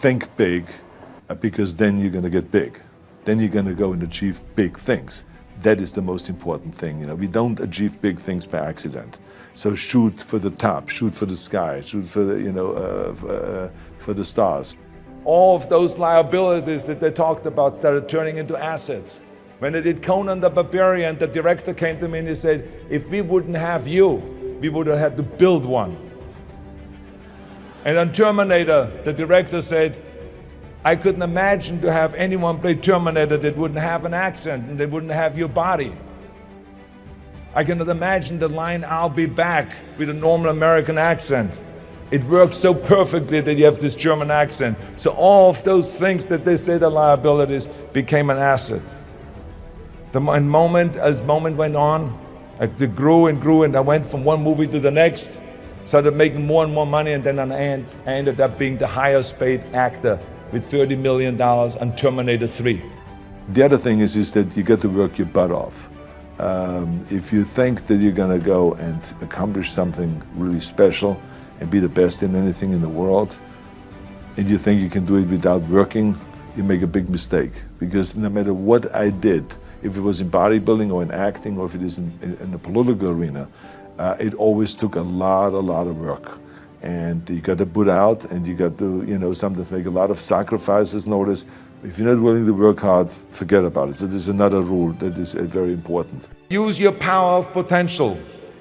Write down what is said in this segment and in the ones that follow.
think big, because then you're going to get big. Then you're going to go and achieve big things. That is the most important thing. You know, we don't achieve big things by accident. So shoot for the top, shoot for the sky, shoot for the, for the stars. All of those liabilities that they talked about started turning into assets. When I did Conan the Barbarian, the director came to me and he said, if we wouldn't have you, we would have had to build one. And on Terminator, the director said, I couldn't imagine to have anyone play Terminator that wouldn't have an accent and that wouldn't have your body. I cannot imagine the line, I'll be back, with a normal American accent. It works so perfectly that you have this German accent. So all of those things that they said are liabilities became an asset. As moment went on, it grew and grew, and I went from one movie to the next, started making more and more money, and then I ended up being the highest paid actor with $30 million on Terminator 3. The other thing is that you got to work your butt off. If you think that you're going to go and accomplish something really special and be the best in anything in the world, and you think you can do it without working, you make a big mistake. Because no matter what I did, if it was in bodybuilding or in acting or if it is in the political arena, it always took a lot of work. And you got to put out, and you got to, you know, sometimes make a lot of sacrifices. Notice, if you're not willing to work hard, forget about it. So there's another rule that is very important. Use your power of potential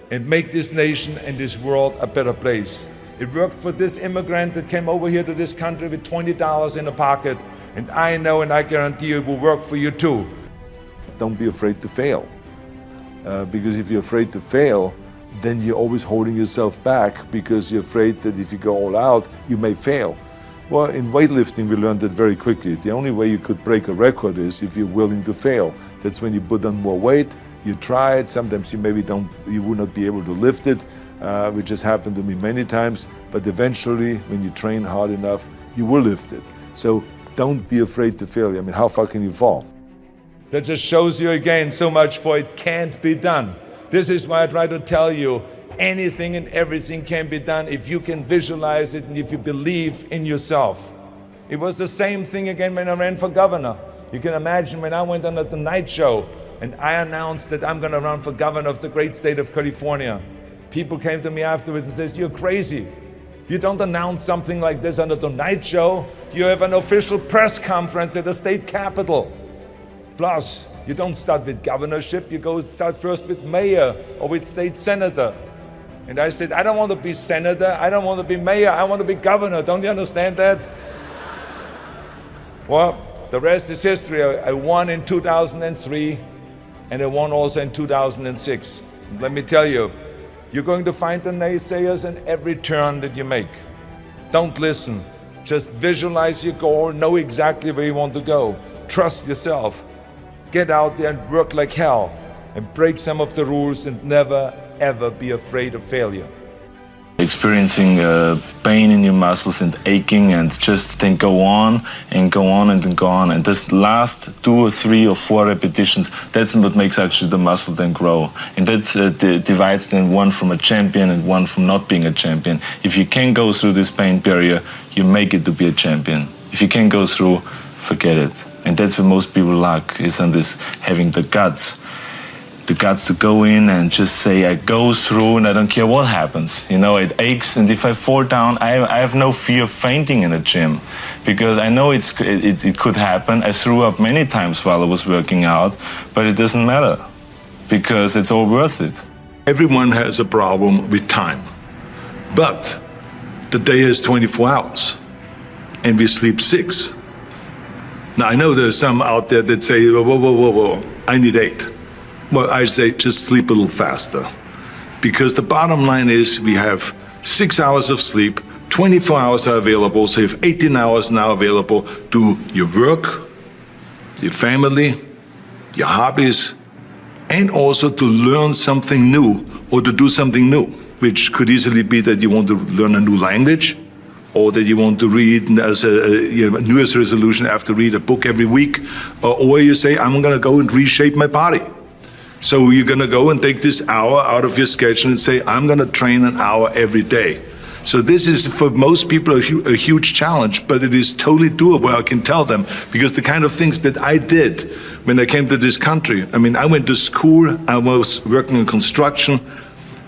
and make this nation and this world a better place. It worked for this immigrant that came over here to this country with $20 in a pocket, and I know and I guarantee you it will work for you too. Don't be afraid to fail, because if you're afraid to fail, then you're always holding yourself back because you're afraid that if you go all out, you may fail. Well, in weightlifting, we learned that very quickly. The only way you could break a record is if you're willing to fail. That's when you put on more weight, you try it, sometimes you would not be able to lift it, which has happened to me many times, but eventually, when you train hard enough, you will lift it. So don't be afraid to fail. I mean, how far can you fall? That just shows you again so much for it can't be done. This is why I try to tell you, anything and everything can be done if you can visualize it and if you believe in yourself. It was the same thing again when I ran for governor. You can imagine when I went on the Tonight Show and I announced that I'm going to run for governor of the great state of California. People came to me afterwards and said, you're crazy. You don't announce something like this on the Tonight Show. You have an official press conference at the state capitol. Plus, you don't start with governorship, you start first with mayor or with state senator. And I said, I don't want to be senator, I don't want to be mayor, I want to be governor. Don't you understand that? Well, the rest is history. I won in 2003 and I won also in 2006. Let me tell you, you're going to find the naysayers in every turn that you make. Don't listen. Just visualize your goal, know exactly where you want to go. Trust yourself. Get out there and work like hell and break some of the rules and never ever be afraid of failure. Experiencing pain in your muscles and aching and just then go on and go on and then go on. And this last 2 or 3 or 4 repetitions, that's what makes actually the muscle then grow. And that divides then one from a champion and one from not being a champion. If you can go through this pain barrier, you make it to be a champion. If you can't go through, forget it. And that's where most people lack, is on this having the guts to go in and just say, I go through and I don't care what happens. You know, it aches, and if I fall down, I have no fear of fainting in a gym, because I know it could happen. I threw up many times while I was working out, but it doesn't matter, because it's all worth it. Everyone has a problem with time, but the day has 24 hours, and we sleep 6. Now, I know there's some out there that say, whoa, I need 8. Well, I say just sleep a little faster. Because the bottom line is we have 6 hours of sleep, 24 hours are available, so you have 18 hours now available to your work, your family, your hobbies, and also to learn something new or to do something new, which could easily be that you want to learn a new language, or that you want to read as a New Year's resolution, have to read a book every week, or you say, I'm going to go and reshape my body. So you're going to go and take this hour out of your schedule and say, I'm going to train an hour every day. So this is, for most people, a huge challenge, but it is totally doable, I can tell them, because the kind of things that I did when I came to this country, I mean, I went to school, I was working in construction,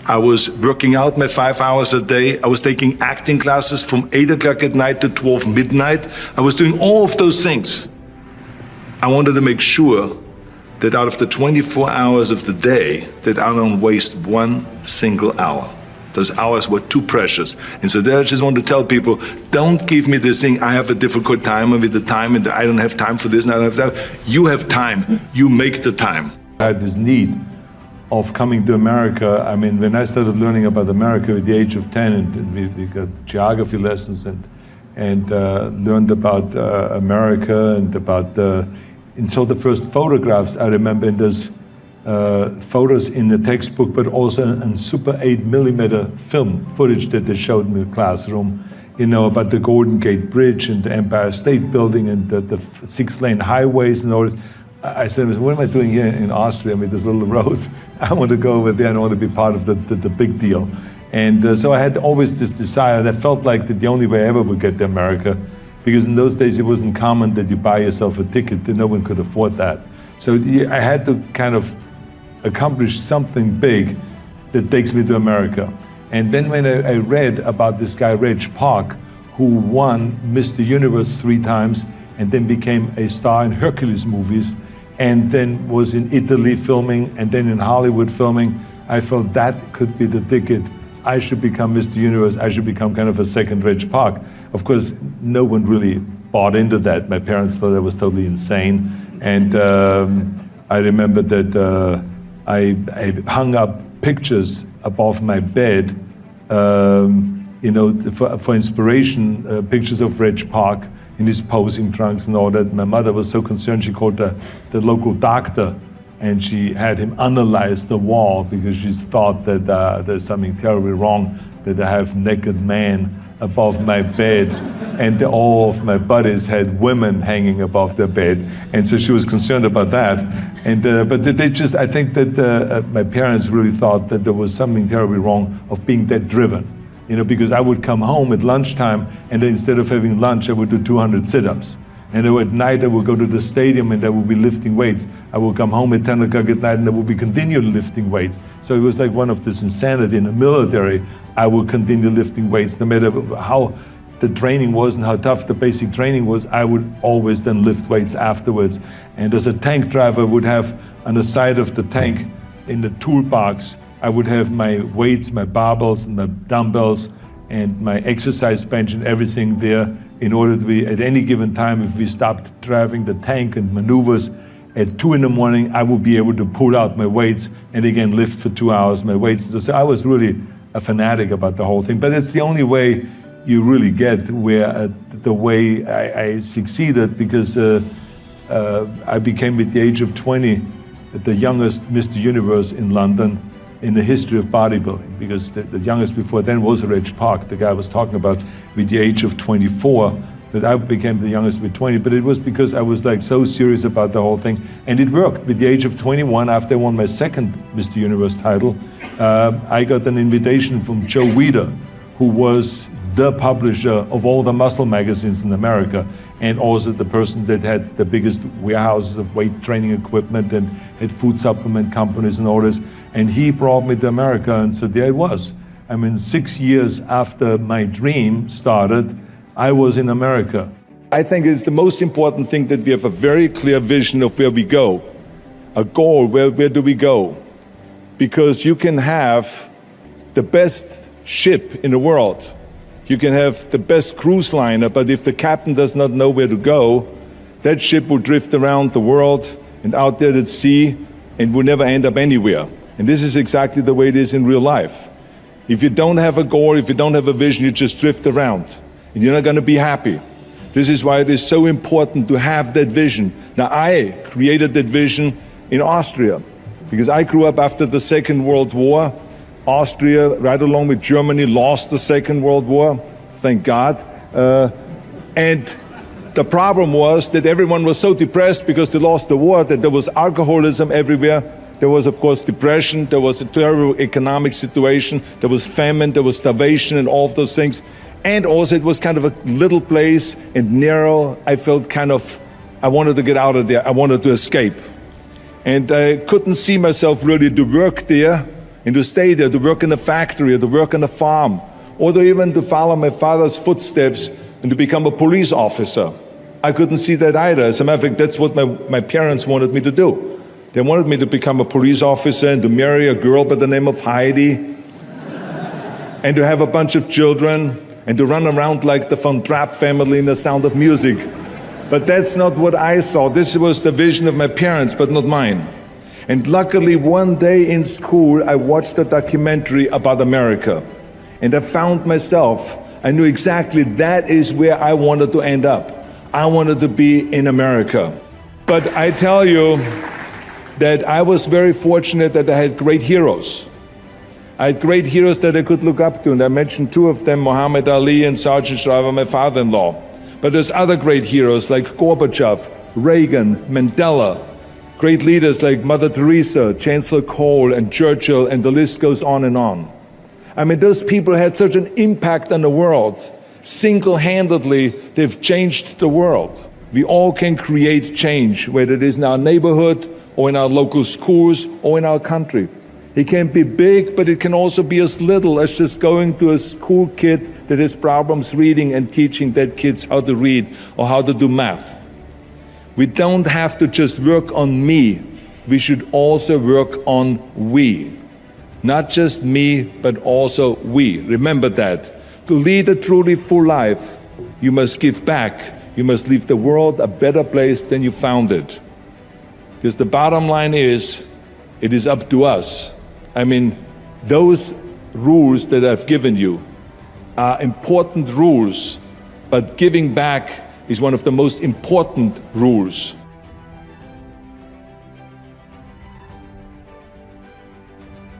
I was working out my 5 hours a day, I was taking acting classes from 8 o'clock at night to 12 midnight, I was doing all of those things. I wanted to make sure that out of the 24 hours of the day, that I don't waste one single hour. Those hours were too precious. And so there I just want to tell people, don't give me this thing, I have a difficult time with the time and I don't have time for this and I don't have that. You have time, you make the time. I had this need of coming to America. I mean, when I started learning about America at the age of 10, and we got geography lessons and learned about America and about and so the first photographs I remember in those photos in the textbook, but also in Super 8mm film footage that they showed in the classroom, you know, about the Golden Gate Bridge and the Empire State Building and the 6-lane highways and all this. I said, what am I doing here in Austria? I mean, there's little roads. I want to go over there and I want to be part of the big deal. And so I had always this desire, and I felt like that the only way I ever would get to America, because in those days it wasn't common that you buy yourself a ticket, that no one could afford that. So I had to kind of accomplish something big that takes me to America. And then when I read about this guy, Reg Park, who won Mr. Universe 3 times and then became a star in Hercules movies, and then was in Italy filming and then in Hollywood filming, I felt that could be the ticket. I should become Mr. Universe, I should become kind of a second Reg Park. Of course, no one really bought into that. My parents thought I was totally insane. And I remember that I hung up pictures above my bed, you know, for inspiration, pictures of Reg Park in his posing trunks and all that. My mother was so concerned, she called the local doctor and she had him analyze the wall because she thought that there's something terribly wrong, that I have naked men above my bed and all of my buddies had women hanging above their bed. And so she was concerned about that. And but they just, I think that my parents really thought that there was something terribly wrong of being that driven. You know, because I would come home at lunchtime and then instead of having lunch, I would do 200 sit-ups. And then at night I would go to the stadium and I would be lifting weights. I would come home at 10 o'clock at night and I would be continuing lifting weights. So it was like one of this insanity in the military. I would continue lifting weights no matter how the training was and how tough the basic training was. I would always then lift weights afterwards. And as a tank driver, I would have on the side of the tank in the toolbox, I would have my weights, my barbells, and my dumbbells, and my exercise bench and everything there in order to be, at any given time, if we stopped driving the tank and maneuvers at 2 in the morning, I would be able to pull out my weights and again lift for 2 hours my weights. So I was really a fanatic about the whole thing. But it's the only way you really get where the way I succeeded, because I became at the age of 20 the youngest Mr. Universe in London in the history of bodybuilding, because the youngest before then was Reg Park, the guy I was talking about, with the age of 24, that I became the youngest with 20, but it was because I was like so serious about the whole thing, and it worked. With the age of 21, after I won my second Mr. Universe title, I got an invitation from Joe Weider, who was the publisher of all the muscle magazines in America, and also the person that had the biggest warehouses of weight training equipment and had food supplement companies and all this. And he brought me to America, and so there I was. I mean, 6 years after my dream started, I was in America. I think it's the most important thing that we have a very clear vision of where we go, a goal, where do we go? Because you can have the best ship in the world, you can have the best cruise liner, but if the captain does not know where to go, that ship will drift around the world and out there at sea and will never end up anywhere. And this is exactly the way it is in real life. If you don't have a goal, if you don't have a vision, you just drift around and you're not going to be happy. This is why it is so important to have that vision. Now, I created that vision in Austria because I grew up after the Second World War. Austria, right along with Germany, lost the Second World War, thank God. And the problem was that everyone was so depressed because they lost the war, that there was alcoholism everywhere. There was, of course, depression. There was a terrible economic situation. There was famine. There was starvation and all of those things. And also it was kind of a little place and narrow. I felt I wanted to get out of there. I wanted to escape. And I couldn't see myself really to work there and to stay there, to work in a factory or to work on a farm, or to even to follow my father's footsteps and to become a police officer. I couldn't see that either. As a matter of fact, that's what my parents wanted me to do. They wanted me to become a police officer and to marry a girl by the name of Heidi and to have a bunch of children and to run around like the Von Trapp family in The Sound of Music. But that's not what I saw. This was the vision of my parents, but not mine. And luckily, one day in school, I watched a documentary about America. And I found myself, I knew exactly that is where I wanted to end up. I wanted to be in America. But I tell you that I was very fortunate that I had great heroes. I had great heroes that I could look up to, and I mentioned two of them, Muhammad Ali and Sergeant Shriver, my father-in-law. But there's other great heroes like Gorbachev, Reagan, Mandela, great leaders like Mother Teresa, Chancellor Kohl, and Churchill, and the list goes on and on. I mean, those people had such an impact on the world. Single-handedly, they've changed the world. We all can create change, whether it is in our neighborhood, or in our local schools, or in our country. It can be big, but it can also be as little as just going to a school kid that has problems reading and teaching that kids how to read or how to do math. We don't have to just work on me. We should also work on we. Not just me, but also we. Remember that. To lead a truly full life, you must give back. You must leave the world a better place than you found it. Because the bottom line is, it is up to us. I mean, those rules that I've given you are important rules, but giving back is one of the most important rules.